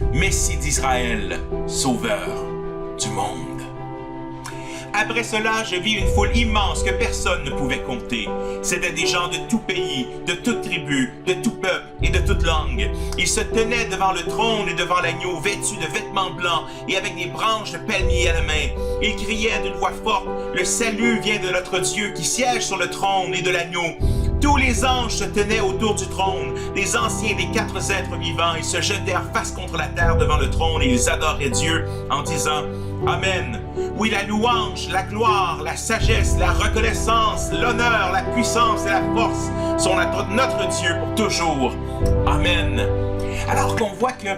Messie d'Israël, Sauveur du monde. Après cela, je vis une foule immense que personne ne pouvait compter. C'étaient des gens de tout pays, de toute tribu, de tout peuple et de toute langue. Ils se tenaient devant le trône et devant l'agneau, vêtus de vêtements blancs et avec des branches de palmier à la main. Ils criaient d'une voix forte, « Le salut vient de notre Dieu qui siège sur le trône et de l'agneau. » Tous les anges se tenaient autour du trône, les anciens des 4 êtres vivants. Ils se jetèrent face contre la terre devant le trône et ils adoraient Dieu en disant « Amen ». Oui, la louange, la gloire, la sagesse, la reconnaissance, l'honneur, la puissance et la force sont à notre Dieu pour toujours. Amen. Alors qu'on voit que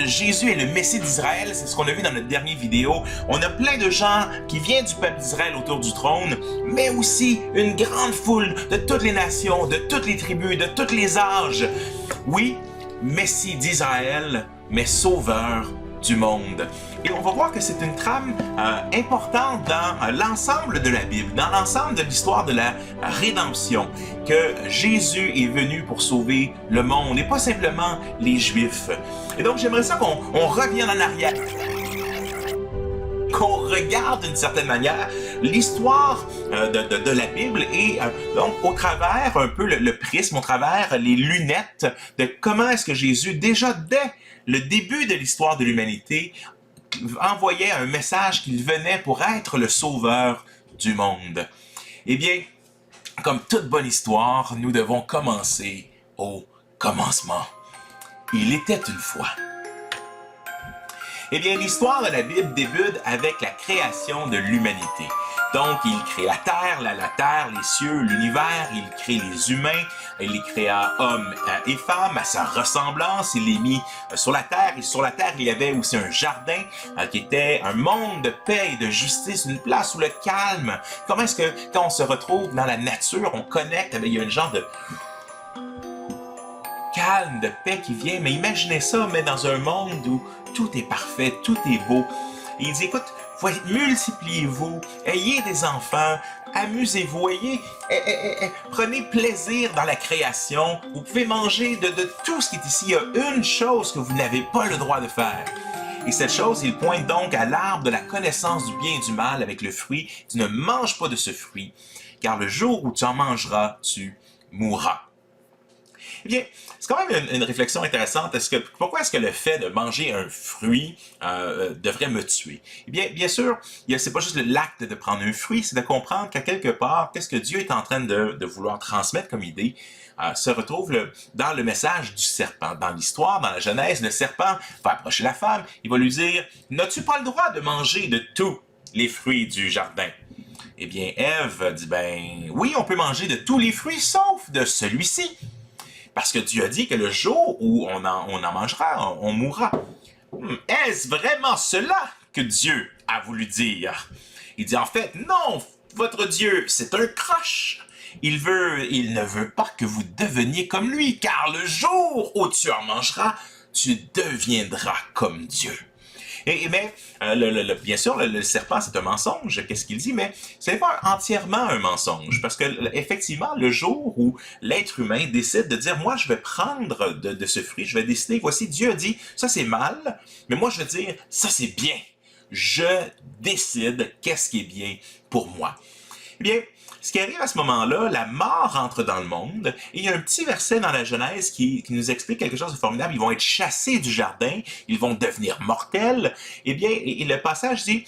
Jésus est le Messie d'Israël, c'est ce qu'on a vu dans notre dernière vidéo, on a plein de gens qui viennent du peuple d'Israël autour du trône, mais aussi une grande foule de toutes les nations, de toutes les tribus, de tous les âges. Oui, Messie d'Israël, mais Sauveur du monde. Et on va voir que c'est une trame importante dans l'ensemble de la Bible, dans l'ensemble de l'histoire de la rédemption, que Jésus est venu pour sauver le monde et pas simplement les Juifs. Et donc j'aimerais ça qu'on revienne en arrière, qu'on regarde d'une certaine manière l'histoire de la Bible et donc au travers un peu le prisme, au travers les lunettes de comment est-ce que Jésus, déjà dès le début de l'histoire de l'humanité, envoyait un message qu'il venait pour être le sauveur du monde. Eh bien, comme toute bonne histoire, nous devons commencer au commencement. Il était une fois. Eh bien, l'histoire de la Bible débute avec la création de l'humanité. Donc, il crée la terre, les cieux, l'univers, il crée les humains, il les créa hommes et femmes à sa ressemblance, il les mit sur la terre, et sur la terre, il y avait aussi un jardin qui était un monde de paix et de justice, une place où le calme. Comment est-ce que, quand on se retrouve dans la nature, on connecte avec, il y a un genre de calme, de paix qui vient, mais imaginez ça, mais dans un monde où tout est parfait, tout est beau. Et il dit, écoute, multipliez-vous, ayez des enfants, amusez-vous, prenez plaisir dans la création. Vous pouvez manger de tout ce qui est ici. Il y a une chose que vous n'avez pas le droit de faire. Et cette chose, il pointe donc à l'arbre de la connaissance du bien et du mal avec le fruit. Tu ne manges pas de ce fruit, car le jour où tu en mangeras, tu mourras. Eh bien, c'est quand même une réflexion intéressante. Pourquoi est-ce que le fait de manger un fruit devrait me tuer? Eh bien, bien sûr, c'est pas juste l'acte de prendre un fruit, c'est de comprendre qu'à quelque part, qu'est-ce que Dieu est en train de vouloir transmettre comme idée, se retrouve dans le message du serpent. Dans l'histoire, dans la Genèse, le serpent va approcher la femme, il va lui dire « N'as-tu pas le droit de manger de tous les fruits du jardin? » Eh bien, Ève dit « Ben oui, on peut manger de tous les fruits, sauf de celui-ci. » Parce que Dieu a dit que le jour où on en mangera, on mourra. Est-ce vraiment cela que Dieu a voulu dire? Il dit en fait, non, votre Dieu, c'est un croche. Il ne veut pas que vous deveniez comme lui, car le jour où tu en mangeras, tu deviendras comme Dieu. Mais, bien sûr, le serpent, c'est un mensonge, qu'est-ce qu'il dit, mais ce n'est pas entièrement un mensonge, parce que, effectivement, le jour où l'être humain décide de dire, moi, je vais prendre de ce fruit, je vais décider, voici, Dieu a dit, ça c'est mal, mais moi, je vais dire, ça c'est bien. Je décide qu'est-ce qui est bien pour moi. Eh bien, ce qui arrive à ce moment-là, la mort entre dans le monde, et il y a un petit verset dans la Genèse qui nous explique quelque chose de formidable. Ils vont être chassés du jardin, ils vont devenir mortels. Eh bien, et le passage dit,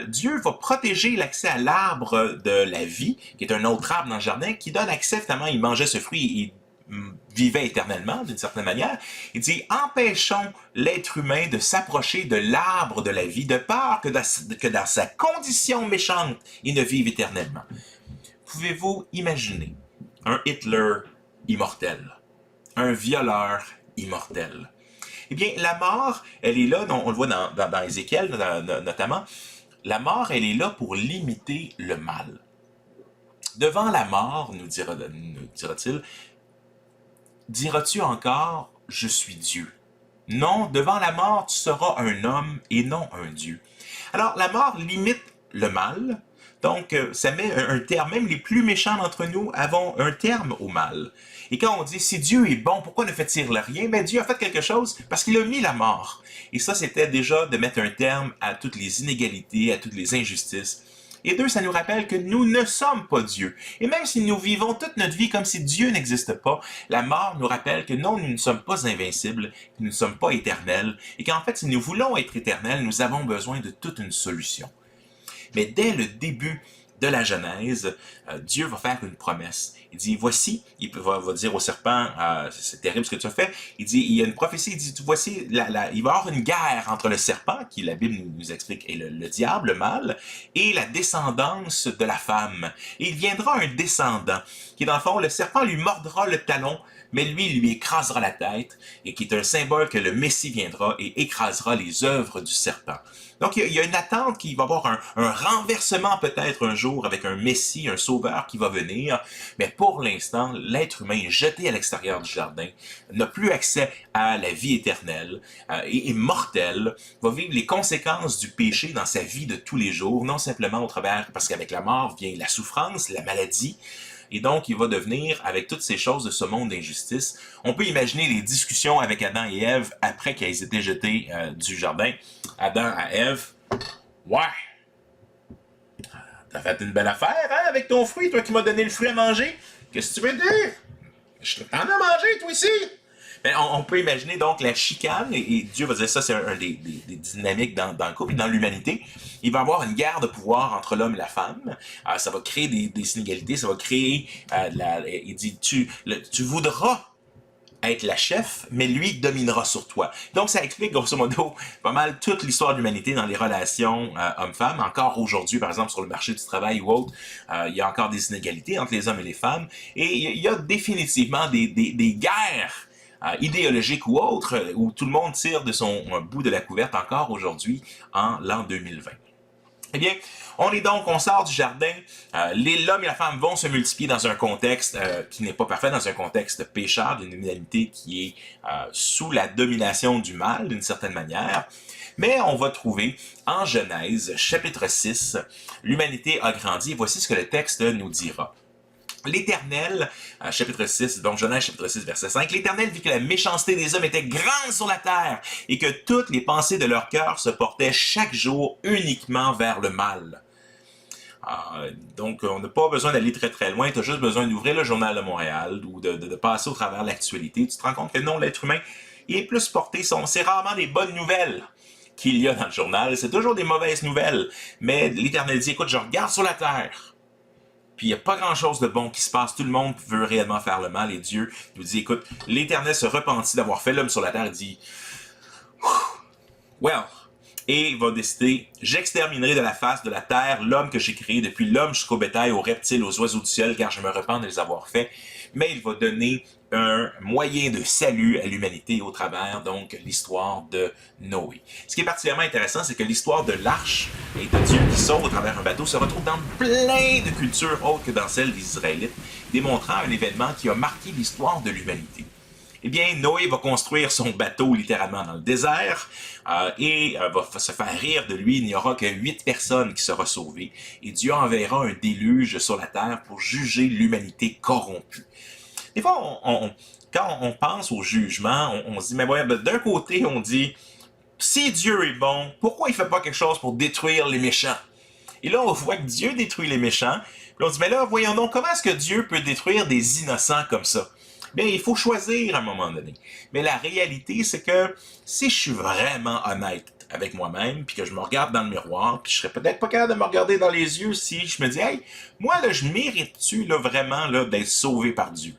Dieu va protéger l'accès à l'arbre de la vie, qui est un autre arbre dans le jardin, qui donne accès, finalement, il mangeait ce fruit, il vivait éternellement, d'une certaine manière. Il dit, empêchons l'être humain de s'approcher de l'arbre de la vie, de peur que dans sa condition méchante, il ne vive éternellement. Pouvez-vous imaginer un Hitler immortel, un violeur immortel? Eh bien, la mort, elle est là, on le voit dans Ézéchiel notamment, la mort, elle est là pour limiter le mal. Devant la mort, nous dira-t-il, diras-tu encore, je suis Dieu? Non, devant la mort, tu seras un homme et non un Dieu. Alors, la mort limite le mal, Donc, ça met un terme, même les plus méchants d'entre nous avons un terme au mal. Et quand on dit, si Dieu est bon, pourquoi ne fait-il rien? Mais Dieu a fait quelque chose parce qu'il a mis la mort. Et ça, c'était déjà de mettre un terme à toutes les inégalités, à toutes les injustices. Et deux, ça nous rappelle que nous ne sommes pas Dieu. Et même si nous vivons toute notre vie comme si Dieu n'existe pas, la mort nous rappelle que non, nous ne sommes pas invincibles, que nous ne sommes pas éternels, et qu'en fait, si nous voulons être éternels, nous avons besoin de toute une solution. Mais dès le début de la Genèse, Dieu va faire une promesse. Il dit, voici, va dire au serpent, c'est terrible ce que tu as fait. Il dit, il y a une prophétie, il dit, voici, il va y avoir une guerre entre le serpent, qui la Bible nous explique, et le diable, le mal, et la descendance de la femme. Et il viendra un descendant, qui dans le fond, le serpent lui mordra le talon, mais lui écrasera la tête, et qui est un symbole que le Messie viendra et écrasera les œuvres du serpent. Donc, il y a une attente qu'il va y avoir un renversement peut-être un jour avec un Messie, un sauveur qui va venir. Mais pour l'instant, l'être humain est jeté à l'extérieur du jardin, n'a plus accès à la vie éternelle, est mortel, va vivre les conséquences du péché dans sa vie de tous les jours, non simplement au travers, parce qu'avec la mort vient la souffrance, la maladie. Et donc, il va devenir, avec toutes ces choses de ce monde d'injustice, on peut imaginer les discussions avec Adam et Ève après qu'ils étaient jetés du jardin. Adam à Ève, ouais, t'as fait une belle affaire, hein, avec ton fruit, toi qui m'as donné le fruit à manger. Qu'est-ce que tu veux dire? Je t'en ai mangé, toi ici. Ben, on peut imaginer donc la chicane, et Dieu va dire ça, c'est un des dynamiques dans le couple et dans l'humanité. Il va y avoir une guerre de pouvoir entre l'homme et la femme. Ça va créer des inégalités, ça va créer... il dit, tu voudras être la chef, mais lui dominera sur toi. Donc, ça explique, grosso modo, pas mal toute l'histoire de l'humanité dans les relations hommes-femmes. Encore aujourd'hui, par exemple, sur le marché du travail ou autre, il y a encore des inégalités entre les hommes et les femmes. Et il y a définitivement des guerres idéologiques ou autres, où tout le monde tire de son bout de la couverte encore aujourd'hui, en l'an 2020. Eh bien, on sort du jardin, l'homme et la femme vont se multiplier dans un contexte qui n'est pas parfait, dans un contexte pécheur, d'une humanité qui est sous la domination du mal, d'une certaine manière. Mais on va trouver en Genèse, chapitre 6, l'humanité a grandi, et voici ce que le texte nous dira. L'Éternel, chapitre 6, donc Genèse chapitre 6, verset 5, l'Éternel vit que la méchanceté des hommes était grande sur la terre et que toutes les pensées de leur cœur se portaient chaque jour uniquement vers le mal. Donc, on n'a pas besoin d'aller très très loin, tu as juste besoin d'ouvrir le Journal de Montréal ou de passer au travers de l'actualité. Tu te rends compte que non, l'être humain, il est plus porté, c'est rarement des bonnes nouvelles qu'il y a dans le journal, c'est toujours des mauvaises nouvelles. Mais l'Éternel dit, écoute, je regarde sur la terre. Puis il n'y a pas grand-chose de bon qui se passe. Tout le monde veut réellement faire le mal. Et Dieu nous dit, écoute, l'Éternel se repentit d'avoir fait l'homme sur la terre. Il dit, well, et il va décider, j'exterminerai de la face de la terre l'homme que j'ai créé, depuis l'homme jusqu'au bétail, aux reptiles, aux oiseaux du ciel, car je me repens de les avoir faits. Mais il va donner un moyen de salut à l'humanité au travers, donc, l'histoire de Noé. Ce qui est particulièrement intéressant, c'est que l'histoire de l'arche et de Dieu qui sauve au travers un bateau se retrouve dans plein de cultures autres que dans celle des Israélites, démontrant un événement qui a marqué l'histoire de l'humanité. Eh bien, Noé va construire son bateau littéralement dans le désert et va se faire rire de lui. Il n'y aura que 8 personnes qui seront sauvées. Et Dieu enverra un déluge sur la terre pour juger l'humanité corrompue. Des fois, quand on pense au jugement, on se dit, mais ouais, d'un côté, on dit, si Dieu est bon, pourquoi il ne fait pas quelque chose pour détruire les méchants? Et là, on voit que Dieu détruit les méchants. Puis on se dit, mais là, voyons donc, comment est-ce que Dieu peut détruire des innocents comme ça? Bien, il faut choisir à un moment donné. Mais la réalité, c'est que si je suis vraiment honnête avec moi-même, puis que je me regarde dans le miroir, puis je serais peut-être pas capable de me regarder dans les yeux si je me dis, hey, moi, là, je mérite-tu là, vraiment là, d'être sauvé par Dieu?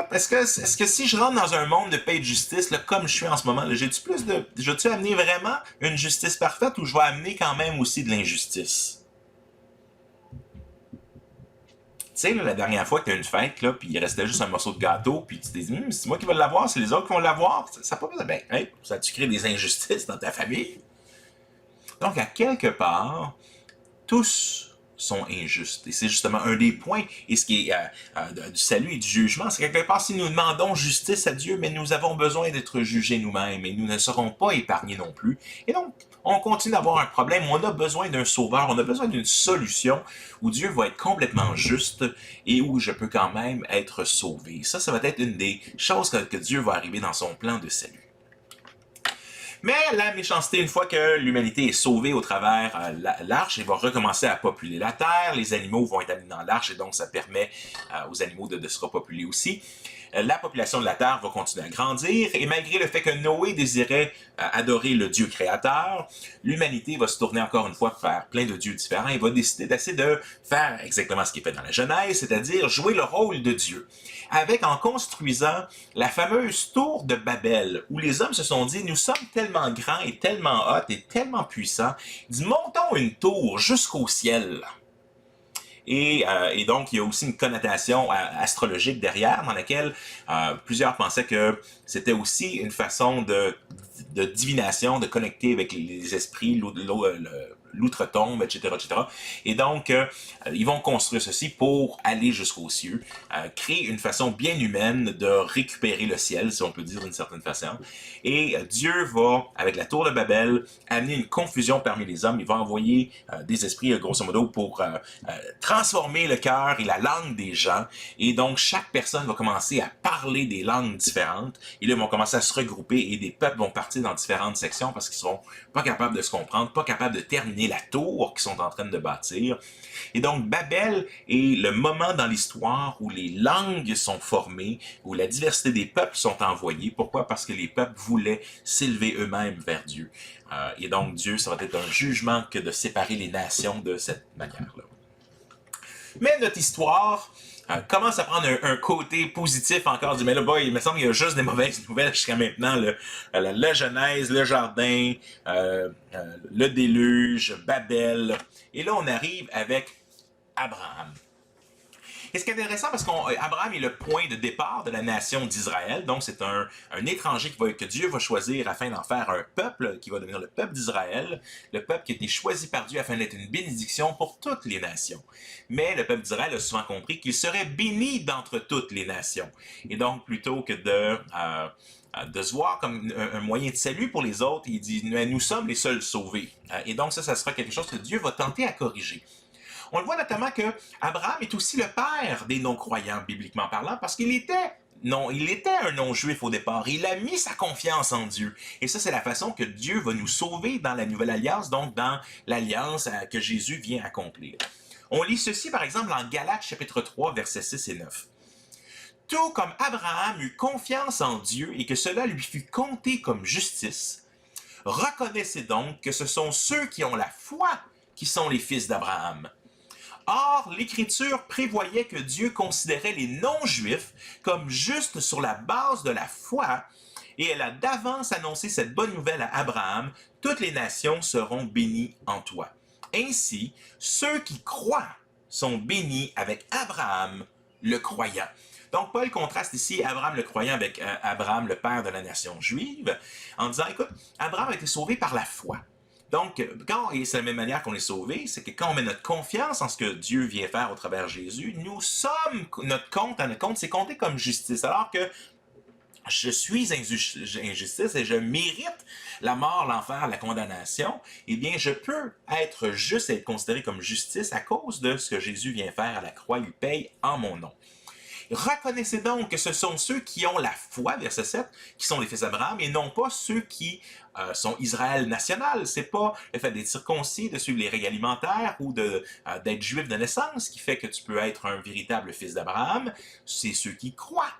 Parce que, est-ce que si je rentre dans un monde de paix et de justice, là, comme je suis en ce moment, je vais-tu amener vraiment une justice parfaite ou je vais amener quand même aussi de l'injustice? Tu sais, la dernière fois que tu as une fête, là, puis il restait juste un morceau de gâteau, puis tu t'es dit, c'est moi qui vais l'avoir, c'est les autres qui vont l'avoir. Ça pas ben, hey, ça tu crées des injustices dans ta famille. Donc, à quelque part, tous sont injustes. Et c'est justement un des points, et ce qui est du salut et du jugement, c'est quelque part si nous demandons justice à Dieu, mais nous avons besoin d'être jugés nous-mêmes, et nous ne serons pas épargnés non plus. Et donc, on continue d'avoir un problème, on a besoin d'un sauveur, on a besoin d'une solution où Dieu va être complètement juste et où je peux quand même être sauvé. Ça va être une des choses que Dieu va arriver dans son plan de salut. Mais la méchanceté, une fois que l'humanité est sauvée au travers l'arche, elle va recommencer à populer la terre, les animaux vont être amenés dans l'arche et donc ça permet aux animaux de se repopuler aussi. La population de la terre va continuer à grandir et malgré le fait que Noé désirait adorer le Dieu créateur, l'humanité va se tourner encore une fois vers plein de dieux différents et va décider d'essayer de faire exactement ce qui est fait dans la Genèse, c'est-à-dire jouer le rôle de Dieu. Avec en construisant la fameuse tour de Babel, où les hommes se sont dit, nous sommes tellement grands et tellement hauts et tellement puissants, ils disent, montons une tour jusqu'au ciel. Et donc, il y a aussi une connotation astrologique derrière, dans laquelle plusieurs pensaient que c'était aussi une façon de divination, de connecter avec les esprits, l'outre-tombe, etc., etc. Et donc, ils vont construire ceci pour aller jusqu'aux cieux, créer une façon bien humaine de récupérer le ciel, si on peut dire d'une certaine façon. Et Dieu va, avec la tour de Babel, amener une confusion parmi les hommes. Il va envoyer des esprits, grosso modo, pour transformer le cœur et la langue des gens. Et donc, chaque personne va commencer à parler des langues différentes. Et là, ils vont commencer à se regrouper et des peuples vont partir dans différentes sections parce qu'ils seront pas capables de se comprendre, pas capables de terminer la tour qu'ils sont en train de bâtir. Et donc, Babel est le moment dans l'histoire où les langues sont formées, où la diversité des peuples sont envoyés. Pourquoi? Parce que les peuples voulaient s'élever eux-mêmes vers Dieu. Et donc, Dieu, ça va être un jugement que de séparer les nations de cette manière-là. Mais notre histoire commence à prendre un côté positif encore du mais là, boy, il me semble qu'il y a juste des mauvaises nouvelles jusqu'à maintenant. La Genèse, le jardin, le déluge, Babel. Et là, on arrive avec Abraham. Et ce qui est intéressant, parce qu'Abraham est le point de départ de la nation d'Israël, donc c'est un étranger que Dieu va choisir afin d'en faire un peuple qui va devenir le peuple d'Israël, le peuple qui a été choisi par Dieu afin d'être une bénédiction pour toutes les nations. Mais le peuple d'Israël a souvent compris qu'il serait béni d'entre toutes les nations. Et donc, plutôt que de se voir comme un moyen de salut pour les autres, il dit « Nous sommes les seuls sauvés ». Et donc ça sera quelque chose que Dieu va tenter à corriger. On le voit notamment que Abraham est aussi le père des non-croyants, bibliquement parlant, parce qu'il était un non-juif au départ. Il a mis sa confiance en Dieu. Et ça, c'est la façon que Dieu va nous sauver dans la Nouvelle Alliance, donc dans l'alliance que Jésus vient accomplir. On lit ceci, par exemple, en Galates, chapitre 3, versets 6 et 9. « Tout comme Abraham eut confiance en Dieu et que cela lui fut compté comme justice, reconnaissez donc que ce sont ceux qui ont la foi qui sont les fils d'Abraham. Or, l'Écriture prévoyait que Dieu considérait les non-juifs comme justes sur la base de la foi, et elle a d'avance annoncé cette bonne nouvelle à Abraham, « Toutes les nations seront bénies en toi. » Ainsi, ceux qui croient sont bénis avec Abraham, le croyant. Donc, Paul contraste ici Abraham le croyant avec Abraham le père de la nation juive, en disant, écoute, Abraham a été sauvé par la foi. Donc, et c'est la même manière qu'on est sauvé, c'est que quand on met notre confiance en ce que Dieu vient faire au travers de Jésus, notre compte, c'est compté comme justice. Alors que je suis injustice et je mérite la mort, l'enfer, la condamnation, eh bien, je peux être juste et être considéré comme justice à cause de ce que Jésus vient faire à la croix, il paye en mon nom. Reconnaissez donc que ce sont ceux qui ont la foi, verset 7, qui sont les fils d'Abraham, et non pas ceux qui sont Israël national. C'est pas le fait d'être circoncis, de suivre les règles alimentaires ou d'être juif de naissance qui fait que tu peux être un véritable fils d'Abraham. C'est ceux qui croient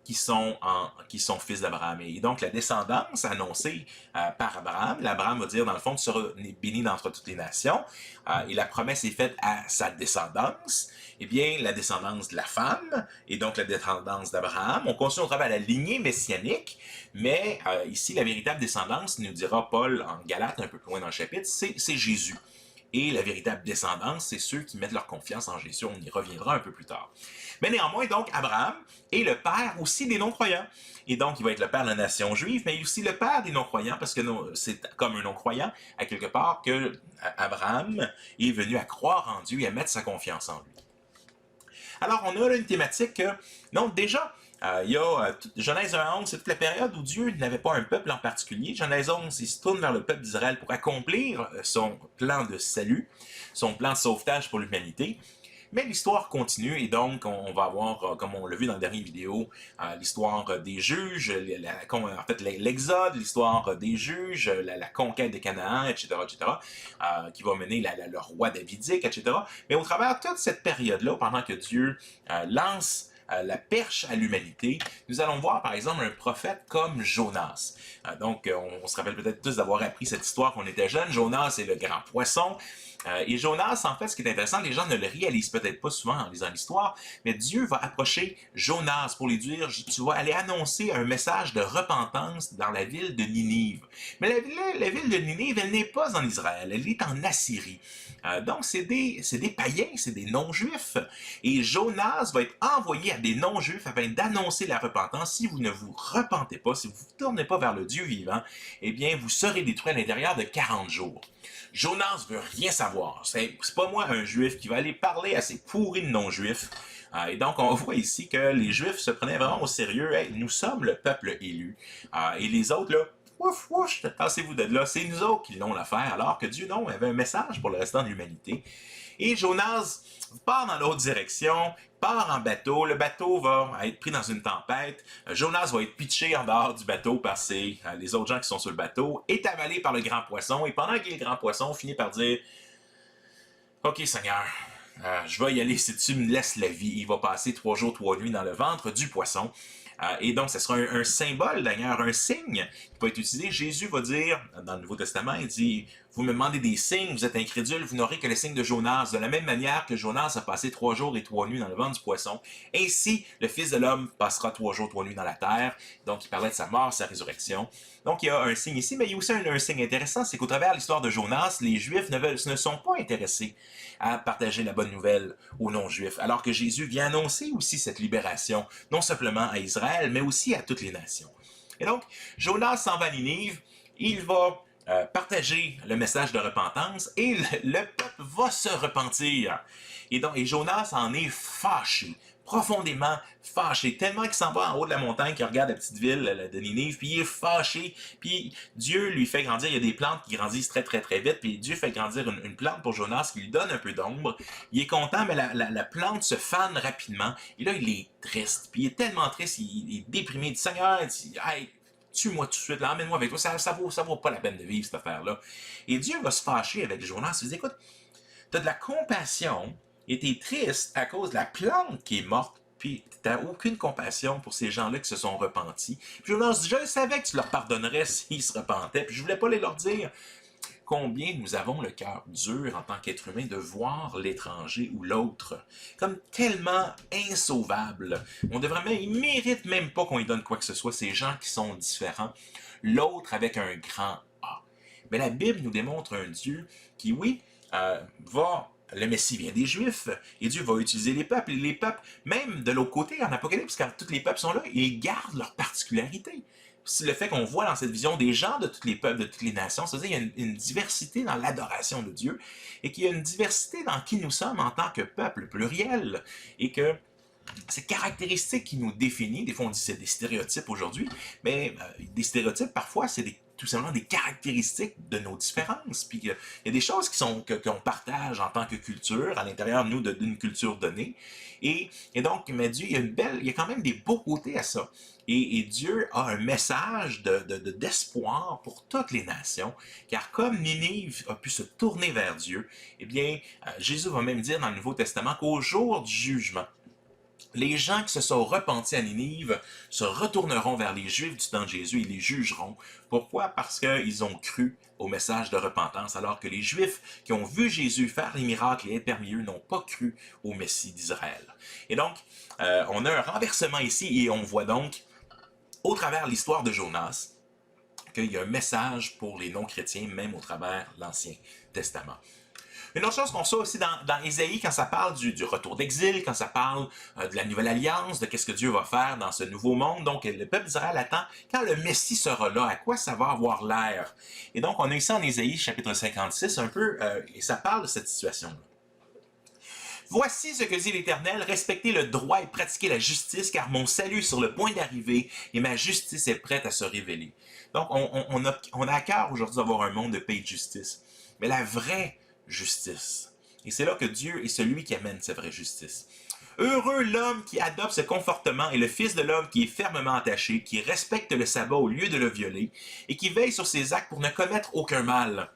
qui sont fils d'Abraham. Et donc, la descendance annoncée par Abraham, l'Abraham va dire, dans le fond, tu seras béni d'entre toutes les nations, et la promesse est faite à sa descendance, eh bien, la descendance de la femme, et donc la descendance d'Abraham. On continue au travers de la lignée messianique, mais ici, la véritable descendance, nous dira Paul en Galates, un peu plus loin dans le chapitre, c'est Jésus. Et la véritable descendance, c'est ceux qui mettent leur confiance en Jésus. On y reviendra un peu plus tard. Mais néanmoins, donc, Abraham est le père aussi des non-croyants. Et donc, il va être le père de la nation juive, mais aussi le père des non-croyants, parce que c'est comme un non-croyant, à quelque part, que Abraham est venu à croire en Dieu et à mettre sa confiance en lui. Alors, on a là une thématique que, donc déjà, il y a Genèse 1:11, c'est toute la période où Dieu n'avait pas un peuple en particulier. Genèse 11, il se tourne vers le peuple d'Israël pour accomplir son plan de salut, son plan de sauvetage pour l'humanité. Mais l'histoire continue et donc on va avoir, comme on l'a vu dans la dernière vidéo, l'histoire des juges, en fait l'exode, l'histoire des juges, la conquête de Canaan, etc., qui va mener le roi davidique, etc. Mais au travers de toute cette période-là, pendant que Dieu lance la perche à l'humanité, nous allons voir par exemple un prophète comme Jonas. Donc on se rappelle peut-être tous d'avoir appris cette histoire quand on était jeune. Jonas est le grand poisson. Et Jonas, en fait, ce qui est intéressant, les gens ne le réalisent peut-être pas souvent en lisant l'histoire, mais Dieu va approcher Jonas pour lui dire, tu vas aller annoncer un message de repentance dans la ville de Ninive. Mais la ville de Ninive, elle n'est pas en Israël, elle est en Assyrie. Donc, c'est des païens, c'est des non-juifs. Et Jonas va être envoyé à des non-juifs afin d'annoncer la repentance. Si vous ne vous repentez pas, si vous ne vous tournez pas vers le Dieu vivant, eh bien, vous serez détruits à l'intérieur de 40 jours. Jonas veut rien savoir. C'est pas moi, un juif, qui va aller parler à ces pourris de non-juifs. Et donc, on voit ici que les juifs se prenaient vraiment au sérieux. Hey, nous sommes le peuple élu. Et les autres, là, ouf, ouf, tassez-vous de là. C'est nous autres qui l'ont l'affaire, alors que Dieu, non, avait un message pour le restant de l'humanité. Et Jonas part dans l'autre direction, part en bateau. Le bateau va être pris dans une tempête. Jonas va être pitché en dehors du bateau par les autres gens qui sont sur le bateau, est avalé par le grand poisson. Et pendant que le grand poisson finit par dire « Ok, Seigneur, je vais y aller si tu me laisses la vie. » Il va passer 3 jours, 3 nuits dans le ventre du poisson. Et donc, ce sera un symbole, d'ailleurs, un signe qui peut être utilisé. Jésus va dire, dans le Nouveau Testament, il dit, vous me demandez des signes, vous êtes incrédules, vous n'aurez que le signe de Jonas. De la même manière que Jonas a passé 3 jours et 3 nuits dans le ventre du poisson, ainsi, le Fils de l'homme passera 3 jours, 3 nuits dans la terre. Donc, il parlait de sa mort, sa résurrection. Donc, il y a un signe ici, mais il y a aussi un signe intéressant, c'est qu'au travers de l'histoire de Jonas, les Juifs ne sont pas intéressés à partager la bonne nouvelle aux non-Juifs, alors que Jésus vient annoncer aussi cette libération, non simplement à Israël, mais aussi à toutes les nations. Et donc, Jonas s'en va à Ninive, il va partager le message de repentance et le peuple va se repentir. Et Jonas en est fâché, profondément fâché, tellement qu'il s'en va en haut de la montagne, qu'il regarde la petite ville de Ninive, puis il est fâché, puis Dieu lui fait grandir, il y a des plantes qui grandissent très très très vite, puis Dieu fait grandir une plante pour Jonas qui lui donne un peu d'ombre. Il est content, mais la plante se fane rapidement, et là il est triste, puis il est tellement triste, il est déprimé, il dit « Seigneur, il dit, hey, tue-moi tout de suite, là, emmène-moi avec toi, ça vaut pas la peine de vivre cette affaire-là. » Et Dieu va se fâcher avec Jonas, il dit « Écoute, t'as de la compassion, et t'es triste à cause de la plante qui est morte, puis t'as aucune compassion pour ces gens-là qui se sont repentis. » Puis Jonas dit, je savais que tu leur pardonnerais s'ils se repentaient, puis je voulais pas les leur dire. Combien nous avons le cœur dur en tant qu'être humain de voir l'étranger ou l'autre comme tellement insauvable. On devrait même, ils méritent même pas qu'on lui donne quoi que ce soit, ces gens qui sont différents. L'autre avec un grand A. Mais la Bible nous démontre un Dieu qui, oui, le Messie vient des Juifs, et Dieu va utiliser les peuples. Et les peuples, même de l'autre côté, en Apocalypse, quand tous les peuples sont là, ils gardent leur particularité. Le fait qu'on voit dans cette vision des gens de tous les peuples, de toutes les nations, c'est-à-dire qu'il y a une diversité dans l'adoration de Dieu, et qu'il y a une diversité dans qui nous sommes en tant que peuple pluriel, et que ces caractéristiques qui nous définissent, des fois on dit c'est des stéréotypes aujourd'hui, mais des stéréotypes parfois c'est tout simplement des caractéristiques de nos différences. Puis il y a des choses qu'on partage en tant que culture, à l'intérieur de nous d'une culture donnée. Et donc, mais Dieu, il y a quand même des beaux côtés à ça. Et Dieu a un message d'espoir pour toutes les nations, car comme Ninive a pu se tourner vers Dieu, eh bien, Jésus va même dire dans le Nouveau Testament qu'au jour du jugement, les gens qui se sont repentis à Ninive se retourneront vers les Juifs du temps de Jésus et les jugeront. Pourquoi? Parce qu'ils ont cru au message de repentance, alors que les Juifs qui ont vu Jésus faire les miracles et être parmi eux n'ont pas cru au Messie d'Israël. Et donc, on a un renversement ici et on voit donc, au travers de l'histoire de Jonas, qu'il y a un message pour les non-chrétiens, même au travers de l'Ancien Testament. Une autre chose qu'on sait aussi dans Ésaïe, quand ça parle du retour d'exil, quand ça parle de la nouvelle alliance, de qu'est-ce que Dieu va faire dans ce nouveau monde, donc le peuple d'Israël attend quand le Messie sera là, à quoi ça va avoir l'air. Et donc on a ici en Ésaïe chapitre 56 un peu, et ça parle de cette situation-là. Voici ce que dit l'Éternel, respectez le droit et pratiquez la justice, car mon salut est sur le point d'arriver et ma justice est prête à se révéler. Donc, on a à cœur aujourd'hui d'avoir un monde de paix et de justice. Mais la vraie justice, et c'est là que Dieu est celui qui amène cette vraie justice. Heureux l'homme qui adopte ce comportement et le fils de l'homme qui est fermement attaché, qui respecte le sabbat au lieu de le violer, et qui veille sur ses actes pour ne commettre aucun mal.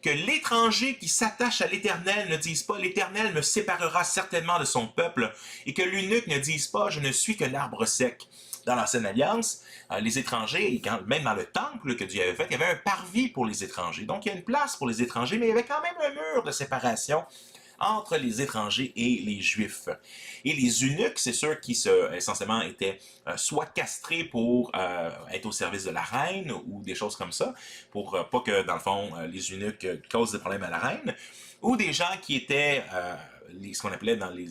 Que l'étranger qui s'attache à l'Éternel ne dise pas « L'Éternel me séparera certainement de son peuple » et que l'eunuque ne dise pas « Je ne suis qu'un arbre sec ». Dans l'Ancienne Alliance, les étrangers, même dans le temple que Dieu avait fait, il y avait un parvis pour les étrangers. Donc il y a une place pour les étrangers, mais il y avait quand même un mur de séparation entre les étrangers et les Juifs. Et les eunuques, c'est ceux qui essentiellement étaient soit castrés pour être au service de la reine ou des choses comme ça, pour pas que, dans le fond, les eunuques causent des problèmes à la reine, ou des gens qui étaient, ce qu'on appelait dans les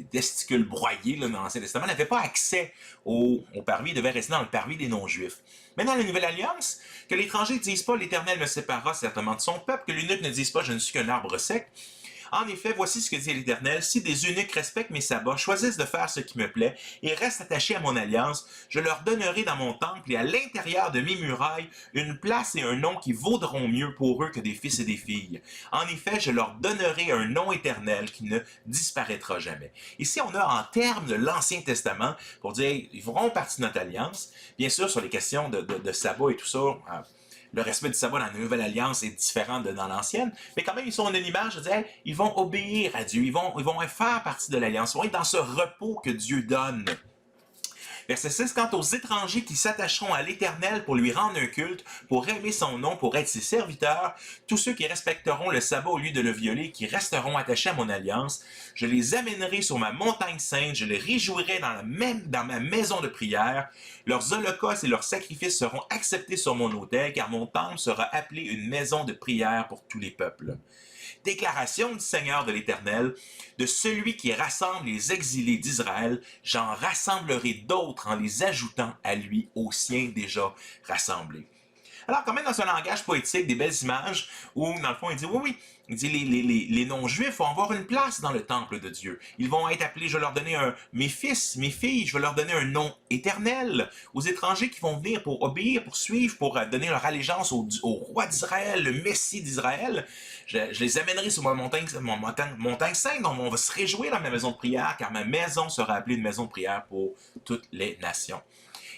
testicules broyés là, dans l'Ancien Testament, n'avaient pas accès au parvis, ils devaient rester dans le parvis des non-juifs. Mais dans la Nouvelle Alliance, que l'étranger ne dise pas « L'Éternel me séparera certainement de son peuple », que l'eunuque ne dise pas « Je ne suis qu'un arbre sec », en effet, voici ce que dit l'Éternel, si des eunuques respectent mes sabbats, choisissent de faire ce qui me plaît et restent attachés à mon alliance, je leur donnerai dans mon temple et à l'intérieur de mes murailles une place et un nom qui vaudront mieux pour eux que des fils et des filles. En effet, je leur donnerai un nom éternel qui ne disparaîtra jamais. Ici, on a en termes de l'Ancien Testament, pour dire, ils feront partie de notre alliance. Bien sûr, sur les questions de sabbat et tout ça, le respect du sabbat dans la Nouvelle Alliance est différent de dans l'Ancienne, mais quand même, ils sont une image de dire, ils vont obéir à Dieu, ils vont faire partie de l'Alliance, ils vont être dans ce repos que Dieu donne. Verset 6, quant aux étrangers qui s'attacheront à l'Éternel pour lui rendre un culte, pour aimer son nom, pour être ses serviteurs, tous ceux qui respecteront le sabbat au lieu de le violer, qui resteront attachés à mon alliance, je les amènerai sur ma montagne sainte, je les réjouirai dans ma maison de prière, leurs holocaustes et leurs sacrifices seront acceptés sur mon autel, car mon temple sera appelé une maison de prière pour tous les peuples. Déclaration du Seigneur de l'Éternel, de celui qui rassemble les exilés d'Israël, j'en rassemblerai d'autres en les ajoutant à lui, aux siens déjà rassemblés. Alors, quand même dans un langage poétique, des belles images, où, dans le fond, il dit, oui, il dit, les non-juifs vont avoir une place dans le temple de Dieu. Ils vont être appelés, je vais leur donner mes fils, mes filles, je vais leur donner un nom éternel. Aux étrangers qui vont venir pour obéir, pour suivre, pour donner leur allégeance au roi d'Israël, le Messie d'Israël, je les amènerai sur ma montagne sainte, donc on va se réjouir dans ma maison de prière, car ma maison sera appelée une maison de prière pour toutes les nations.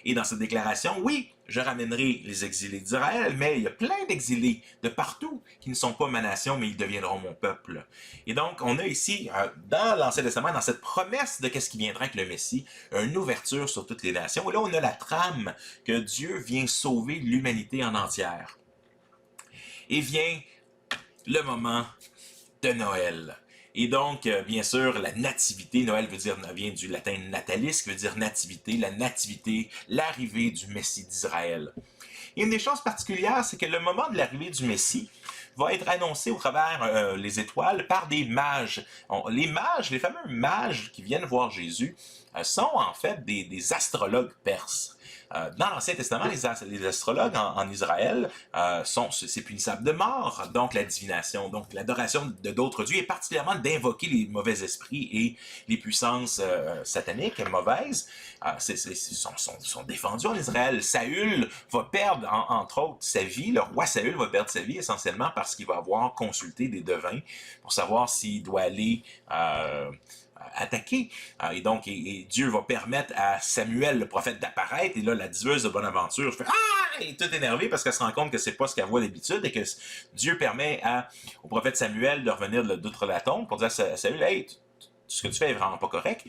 Et dans cette déclaration, oui, je ramènerai les exilés d'Israël, mais il y a plein d'exilés de partout qui ne sont pas ma nation, mais ils deviendront mon peuple. Et donc, on a ici, dans l'Ancien Testament, dans cette promesse de qu'est-ce qui viendra avec le Messie, une ouverture sur toutes les nations. Et là, on a la trame que Dieu vient sauver l'humanité en entière. Et vient le moment de Noël. Et donc, bien sûr, la nativité, Noël vient du latin natalis, qui veut dire nativité, la nativité, l'arrivée du Messie d'Israël. Et une des choses particulières, c'est que le moment de l'arrivée du Messie va être annoncé au travers les étoiles par des mages. Les mages, les fameux mages qui viennent voir Jésus, sont en fait des astrologues perses. Dans l'Ancien Testament, les astrologues en Israël c'est punissable de mort, donc la divination, donc l'adoration de d'autres dieux, et particulièrement d'invoquer les mauvais esprits et les puissances sataniques mauvaises, sont défendus en Israël. Saül va perdre, entre autres, sa vie. Le roi Saül va perdre sa vie essentiellement parce qu'il va avoir consulté des devins pour savoir s'il doit aller attaquer. Et donc, Dieu va permettre à Samuel, le prophète, d'apparaître. Et là, la diseuse de Bonaventure fait « Ah! » Elle est toute énervée parce qu'elle se rend compte que c'est pas ce qu'elle voit d'habitude et que Dieu permet au prophète Samuel de revenir d'outre-la-tombe pour dire à Saül « Hey, ce que tu fais est vraiment pas correct. »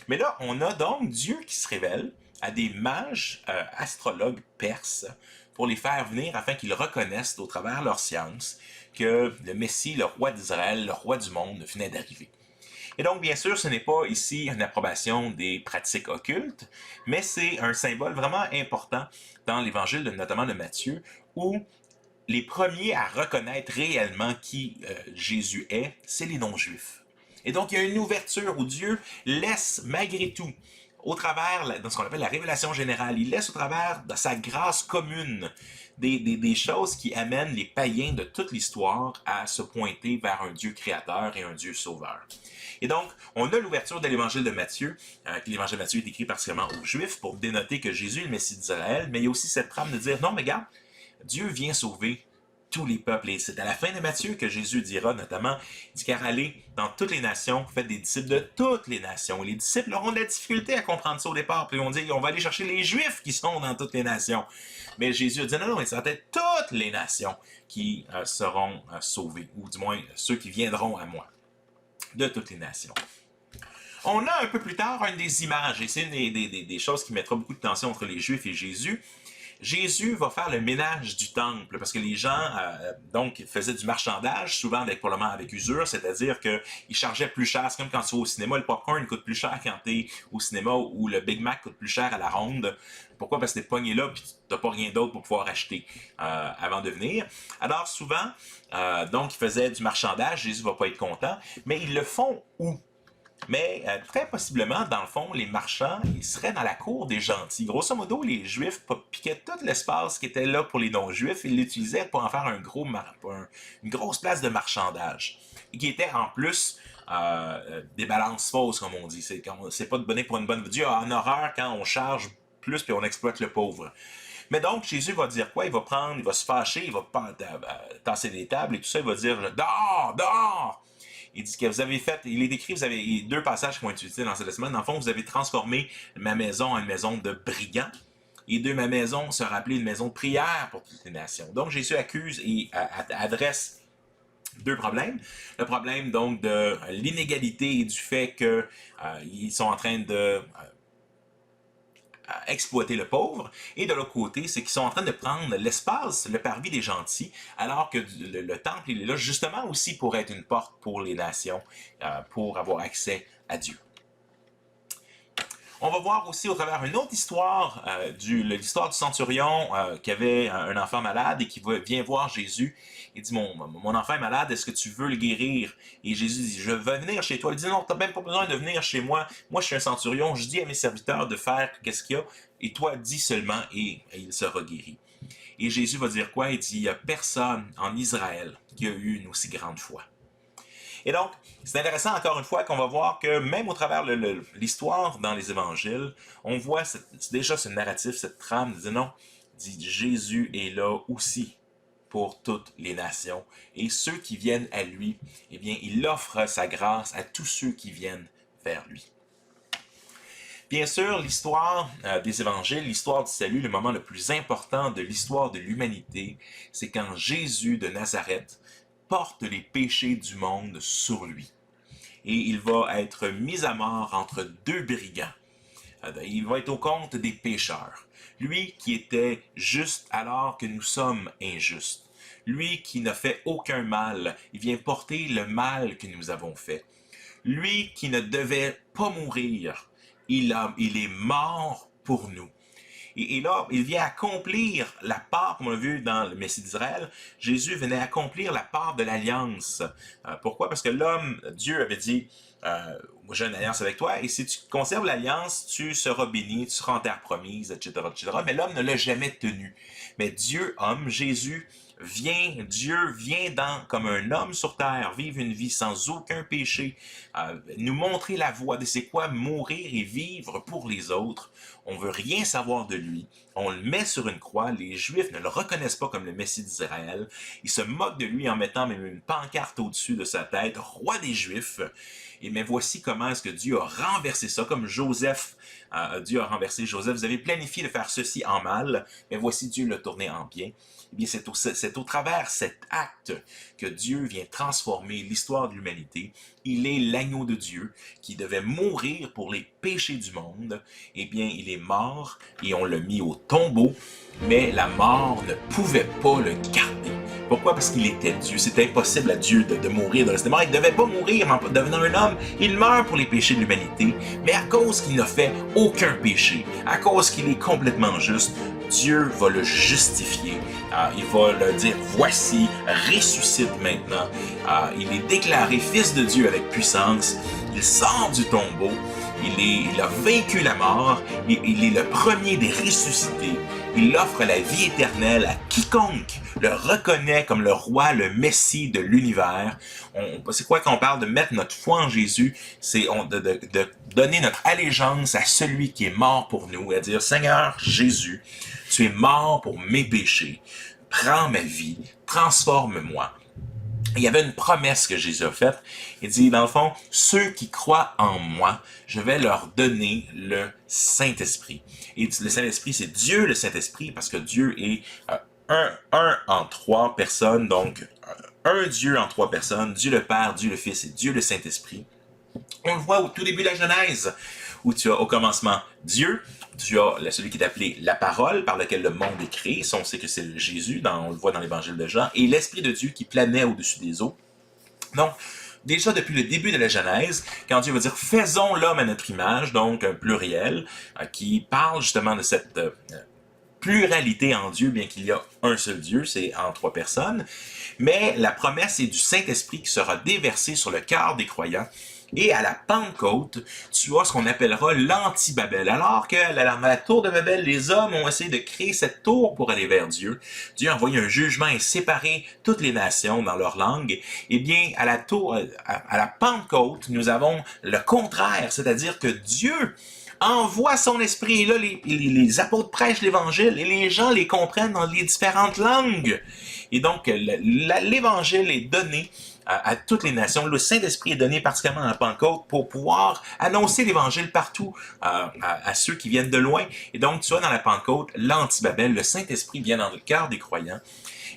Mais là, on a donc Dieu qui se révèle à des mages astrologues perses pour les faire venir afin qu'ils reconnaissent au travers leur science que le Messie, le roi d'Israël, le roi du monde, venait d'arriver. Et donc, bien sûr, ce n'est pas ici une approbation des pratiques occultes, mais c'est un symbole vraiment important dans l'évangile, notamment de Matthieu, où les premiers à reconnaître réellement qui Jésus est, c'est les non-juifs. Et donc, il y a une ouverture où Dieu laisse, malgré tout, au travers de ce qu'on appelle la révélation générale, il laisse au travers de sa grâce commune des choses qui amènent les païens de toute l'histoire à se pointer vers un Dieu créateur et un Dieu sauveur. Et donc, on a l'ouverture de l'évangile de Matthieu. L'évangile de Matthieu est écrit particulièrement aux Juifs pour dénoter que Jésus est le Messie d'Israël, mais il y a aussi cette trame de dire, non mais regarde, Dieu vient sauver tous les peuples. Et c'est à la fin de Matthieu que Jésus dira notamment, il dit, car allez dans toutes les nations, faites des disciples de toutes les nations. Et les disciples auront de la difficulté à comprendre ça au départ. Puis ils vont dire, on va aller chercher les Juifs qui sont dans toutes les nations. Mais Jésus a dit, non, mais ça va être toutes les nations qui seront sauvées, ou du moins ceux qui viendront à moi, de toutes les nations. On a un peu plus tard une des images, et c'est une des choses qui mettra beaucoup de tension entre les Juifs et Jésus. Jésus va faire le ménage du temple, parce que les gens donc faisaient du marchandage, souvent probablement avec usure, c'est-à-dire qu'ils chargeaient plus cher. C'est comme quand tu vas au cinéma, le popcorn coûte plus cher quand tu es au cinéma, ou le Big Mac coûte plus cher à la ronde. Pourquoi? Parce que t'es pogné là, puis tu n'as pas rien d'autre pour pouvoir acheter avant de venir. Alors souvent, donc ils faisaient du marchandage, Jésus ne va pas être content, mais ils le font où? Mais très possiblement, dans le fond, les marchands, ils seraient dans la cour des gentils. Grosso modo, les Juifs piquaient tout l'espace qui était là pour les non-Juifs, ils l'utilisaient pour en faire une grosse place de marchandage. Et qui était en plus des balances fausses, comme on dit. C'est pas de donner pour une bonne... Dieu a en horreur quand on charge plus puis on exploite le pauvre. Mais donc, Jésus va dire quoi? Il va se fâcher, il va tasser des tables et tout ça, il va dire « Dehors! Dehors! » Il dit que vous avez fait, il est décrit, vous avez deux passages qui vont être utilisés dans cette semaine. Dans le fond, vous avez transformé ma maison en une maison de brigands. Et de ma maison sera appelée une maison de prière pour toutes les nations. Donc, Jésus accuse et adresse deux problèmes. Le problème, donc, de l'inégalité et du fait qu'ils sont en train de exploiter le pauvre, et de l'autre côté, c'est qu'ils sont en train de prendre l'espace, le parvis des gentils, alors que le temple, il est là justement aussi pour être une porte pour les nations, pour avoir accès à Dieu. On va voir aussi au travers une autre histoire, l'histoire du centurion qui avait un enfant malade et qui vient voir Jésus. Il dit, mon enfant est malade, est-ce que tu veux le guérir? Et Jésus dit, je veux venir chez toi. Il dit, non, tu n'as même pas besoin de venir chez moi. Moi, je suis un centurion, je dis à mes serviteurs de faire qu'est-ce qu'il y a, et toi, dis seulement, et il sera guéri. Et Jésus va dire quoi? Il dit, il n'y a personne en Israël qui a eu une aussi grande foi. Et donc, c'est intéressant encore une fois qu'on va voir que même au travers l'histoire dans les évangiles, on voit déjà ce narratif, cette trame, dit non, dit Jésus est là aussi pour toutes les nations. Et ceux qui viennent à lui, eh bien, il offre sa grâce à tous ceux qui viennent vers lui. Bien sûr, l'histoire des évangiles, l'histoire du salut, le moment le plus important de l'histoire de l'humanité, c'est quand Jésus de Nazareth porte les péchés du monde sur lui. Et il va être mis à mort entre deux brigands. Il va être au compte des pécheurs. Lui qui était juste alors que nous sommes injustes. Lui qui n'a fait aucun mal, il vient porter le mal que nous avons fait. Lui qui ne devait pas mourir, il est mort pour nous. Et là, il vient accomplir la part, comme on l'a vu dans le Messie d'Israël, Jésus venait accomplir la part de l'alliance. Pourquoi? Parce que Dieu avait dit, moi j'ai une alliance avec toi, et si tu conserves l'alliance, tu seras béni, tu seras en terre promise, etc., etc. Mais l'homme ne l'a jamais tenu. Mais Dieu, homme, Jésus, Dieu vient comme un homme sur terre, vivre une vie sans aucun péché, nous montrer la voie de c'est quoi mourir et vivre pour les autres. On veut rien savoir de lui. On le met sur une croix. Les Juifs ne le reconnaissent pas comme le Messie d'Israël. Ils se moquent de lui en mettant même une pancarte au-dessus de sa tête, roi des Juifs. Et mais voici comment est-ce que Dieu a renversé ça, comme Joseph, Dieu a renversé Joseph. Vous avez planifié de faire ceci en mal, mais voici Dieu l'a tourné en bien. Eh bien, c'est au travers cet acte que Dieu vient transformer l'histoire de l'humanité. Il est l'agneau de Dieu qui devait mourir pour les péchés du monde. Eh bien, il est mort et on l'a mis au tombeau, mais la mort ne pouvait pas le garder. Pourquoi? Parce qu'il était Dieu. C'était impossible à Dieu de mourir, de rester mort. Il ne devait pas mourir en devenant un homme. Il meurt pour les péchés de l'humanité. Mais à cause qu'il n'a fait aucun péché, à cause qu'il est complètement juste, Dieu va le justifier. Il va le dire, voici, ressuscite maintenant. Il est déclaré fils de Dieu avec puissance. Il sort du tombeau. Il a vaincu la mort. Il est le premier des ressuscités. Il offre la vie éternelle à quiconque le reconnaît comme le roi, le messie de l'univers. C'est quoi qu'on parle de mettre notre foi en Jésus? C'est de donner notre allégeance à celui qui est mort pour nous, à dire, Seigneur Jésus, tu es mort pour mes péchés. Prends ma vie, transforme-moi. Il y avait une promesse que Jésus a faite. Il dit, dans le fond, ceux qui croient en moi, je vais leur donner le Saint-Esprit. Et le Saint-Esprit, c'est Dieu, le Saint-Esprit, parce que Dieu est un en trois personnes, donc un Dieu en trois personnes, Dieu le Père, Dieu le Fils et Dieu le Saint-Esprit. On le voit au tout début de la Genèse, où tu as au commencement Dieu, tu as celui qui est appelé la parole, par lequel le monde est créé, ça on sait que c'est Jésus, on le voit dans l'évangile de Jean, et l'Esprit de Dieu qui planait au-dessus des eaux. Donc, déjà depuis le début de la Genèse, quand Dieu va dire « faisons l'homme à notre image », donc un pluriel, qui parle justement de cette pluralité en Dieu, bien qu'il y a un seul Dieu, c'est en trois personnes, mais la promesse est du Saint-Esprit qui sera déversé sur le cœur des croyants. Et à la Pentecôte, tu as ce qu'on appellera l'anti-Babel. Alors que dans la tour de Babel, les hommes ont essayé de créer cette tour pour aller vers Dieu. Dieu a envoyé un jugement et séparé toutes les nations dans leur langue. Eh bien, à la Pentecôte, nous avons le contraire, c'est-à-dire que Dieu envoie son esprit. Et là, les apôtres prêchent l'évangile et les gens les comprennent dans les différentes langues. Et donc, l'évangile est donné à toutes les nations. Le Saint-Esprit est donné particulièrement à la Pentecôte pour pouvoir annoncer l'Évangile partout à ceux qui viennent de loin. Et donc, tu vois, dans la Pentecôte, l'anti-Babel, le Saint-Esprit vient dans le cœur des croyants.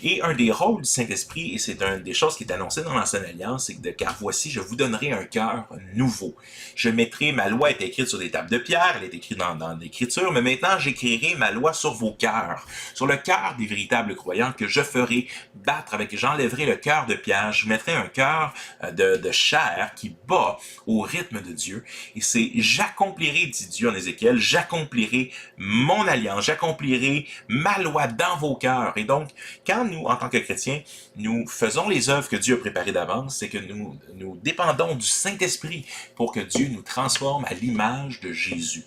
Et un des rôles du Saint-Esprit, et c'est une des choses qui est annoncée dans l'Ancienne Alliance, c'est que car voici, je vous donnerai un cœur nouveau. Je mettrai, ma loi est écrite sur des tables de pierre, elle est écrite dans l'Écriture, mais maintenant j'écrirai ma loi sur vos cœurs, sur le cœur des véritables croyants que je ferai battre avec, j'enlèverai le cœur de pierre, je mettrai un cœur de chair qui bat au rythme de Dieu. Et c'est j'accomplirai, dit Dieu en Ézéchiel, j'accomplirai mon alliance, j'accomplirai ma loi dans vos cœurs. Et donc, quand nous, en tant que chrétiens, nous faisons les œuvres que Dieu a préparées d'avance, c'est que nous dépendons du Saint-Esprit pour que Dieu nous transforme à l'image de Jésus.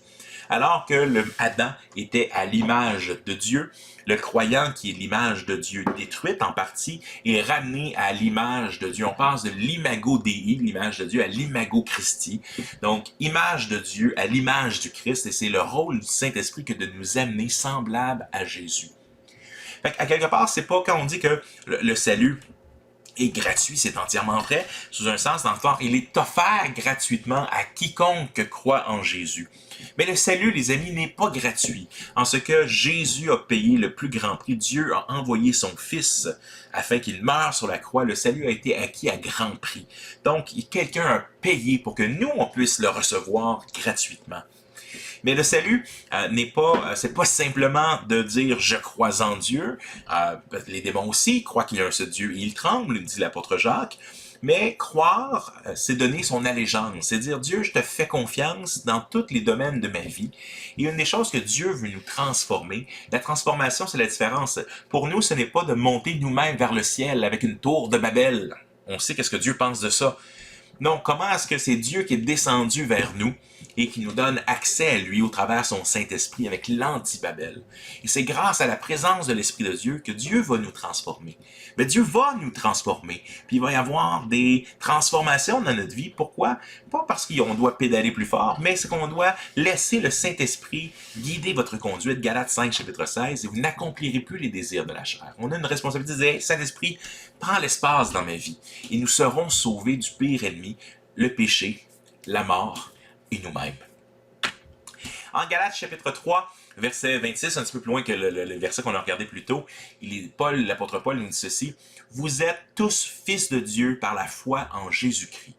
Alors que Adam était à l'image de Dieu, le croyant qui est l'image de Dieu détruite en partie est ramené à l'image de Dieu. On passe de l'imago Dei, l'image de Dieu, à l'imago Christi. Donc, image de Dieu à l'image du Christ, et c'est le rôle du Saint-Esprit que de nous amener semblable à Jésus. Fait qu'à quelque part, c'est pas quand on dit que le salut est gratuit, c'est entièrement vrai, sous un sens, dans le fond, il est offert gratuitement à quiconque croit en Jésus. Mais le salut, les amis, n'est pas gratuit, en ce que Jésus a payé le plus grand prix. Dieu a envoyé son Fils afin qu'il meure sur la croix. Le salut a été acquis à grand prix. Donc, quelqu'un a payé pour que nous, on puisse le recevoir gratuitement. Mais le salut c'est pas simplement de dire je crois en Dieu. Les démons aussi croient qu'il y a un seul Dieu et ils tremblent, dit l'apôtre Jacques. Mais croire, c'est donner son allégeance. C'est dire Dieu, je te fais confiance dans tous les domaines de ma vie. Et une des choses que Dieu veut nous transformer, la transformation, c'est la différence. Pour nous, ce n'est pas de monter nous-mêmes vers le ciel avec une tour de Babel. On sait qu'est-ce que Dieu pense de ça. Non, comment est-ce que c'est Dieu qui est descendu vers nous et qui nous donne accès à lui au travers de son Saint-Esprit avec l'anti-Babel. Et c'est grâce à la présence de l'Esprit de Dieu que Dieu va nous transformer. Mais Dieu va nous transformer. Puis il va y avoir des transformations dans notre vie. Pourquoi? Pas parce qu'on doit pédaler plus fort, mais c'est qu'on doit laisser le Saint-Esprit guider votre conduite. Galates 5, chapitre 16, et vous n'accomplirez plus les désirs de la chair. On a une responsabilité de dire, Saint-Esprit, prends l'espace dans ma vie. Et nous serons sauvés du pire ennemi, le péché, la mort et nous-mêmes. En Galates chapitre 3, verset 26, un petit peu plus loin que le verset qu'on a regardé plus tôt, l'apôtre Paul nous dit ceci, « Vous êtes tous fils de Dieu par la foi en Jésus-Christ.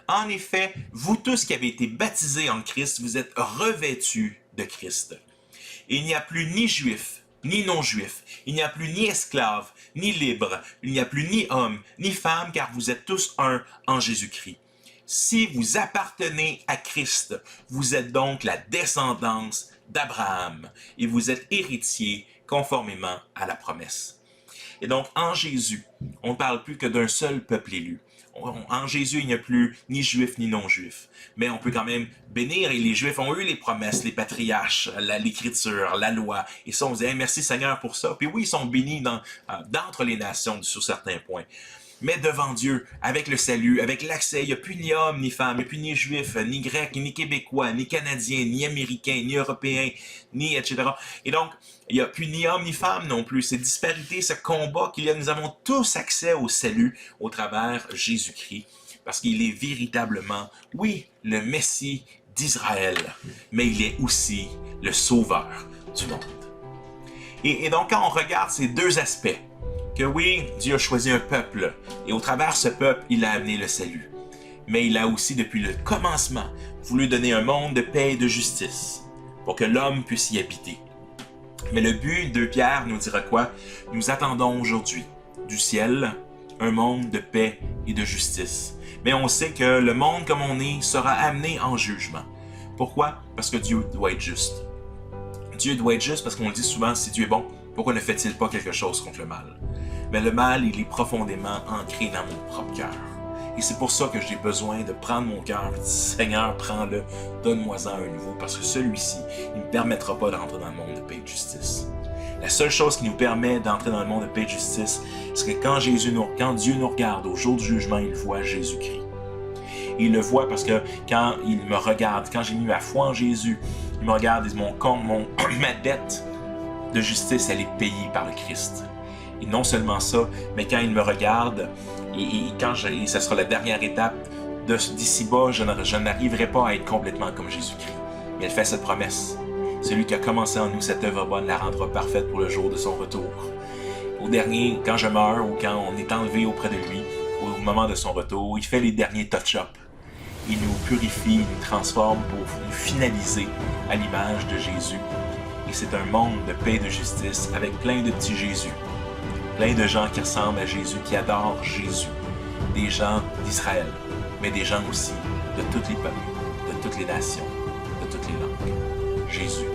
En effet, vous tous qui avez été baptisés en Christ, vous êtes revêtus de Christ. Et il n'y a plus ni juif, ni non-juif. Il n'y a plus ni esclave, ni libre. Il n'y a plus ni homme, ni femme, car vous êtes tous un en Jésus-Christ. Si vous appartenez à Christ, vous êtes donc la descendance d'Abraham et vous êtes héritiers conformément à la promesse. Et donc, en Jésus, on ne parle plus que d'un seul peuple élu. En Jésus, il n'y a plus ni juif ni non-juif. Mais on peut quand même bénir, et les Juifs ont eu les promesses, les patriarches, l'Écriture, la loi. Et ça, on dit, hey, merci Seigneur pour ça. Puis oui, ils sont bénis d'entre les nations sur certains points. Mais devant Dieu, avec le salut, avec l'accès, il n'y a plus ni homme, ni femme, il n'y a plus ni juif, ni grec, ni québécois, ni canadien, ni américain, ni européen, ni etc. Et donc, il n'y a plus ni homme, ni femme non plus. Cette disparité, ce combat qu'il y a, nous avons tous accès au salut au travers Jésus-Christ. Parce qu'il est véritablement, oui, le Messie d'Israël, mais il est aussi le Sauveur du monde. Et donc, quand on regarde ces deux aspects, que oui, Dieu a choisi un peuple, et au travers ce peuple, il a amené le salut. Mais il a aussi, depuis le commencement, voulu donner un monde de paix et de justice, pour que l'homme puisse y habiter. Mais le but de Pierre nous dira quoi? Nous attendons aujourd'hui du ciel un monde de paix et de justice. Mais on sait que le monde comme on est sera amené en jugement. Pourquoi? Parce que Dieu doit être juste. Dieu doit être juste parce qu'on le dit souvent, si Dieu est bon, pourquoi ne fait-il pas quelque chose contre le mal? Mais le mal, il est profondément ancré dans mon propre cœur. Et c'est pour ça que j'ai besoin de prendre mon cœur et de dire, Seigneur, prends-le, donne-moi-en un nouveau, parce que celui-ci, il ne me permettra pas d'entrer dans le monde de paix et de justice. La seule chose qui nous permet d'entrer dans le monde de paix et de justice, c'est que quand Dieu nous regarde au jour du jugement, il voit Jésus-Christ. Il le voit parce que quand il me regarde, quand j'ai mis ma foi en Jésus, il me regarde et dit, ma dette de justice, elle est payée par le Christ. Et non seulement ça, mais quand il me regarde, et ça sera la dernière étape d'ici-bas, je n'arriverai pas à être complètement comme Jésus-Christ. Mais il fait cette promesse. Celui qui a commencé en nous cette œuvre bonne la rendra parfaite pour le jour de son retour. Au dernier, quand je meurs ou quand on est enlevé auprès de lui, au moment de son retour, il fait les derniers touch-up. Il nous purifie, il nous transforme pour nous finaliser à l'image de Jésus. Et c'est un monde de paix et de justice avec plein de petits Jésus. Plein de gens qui ressemblent à Jésus, qui adorent Jésus. Des gens d'Israël, mais des gens aussi de tous les peuples, de toutes les nations, de toutes les langues. Jésus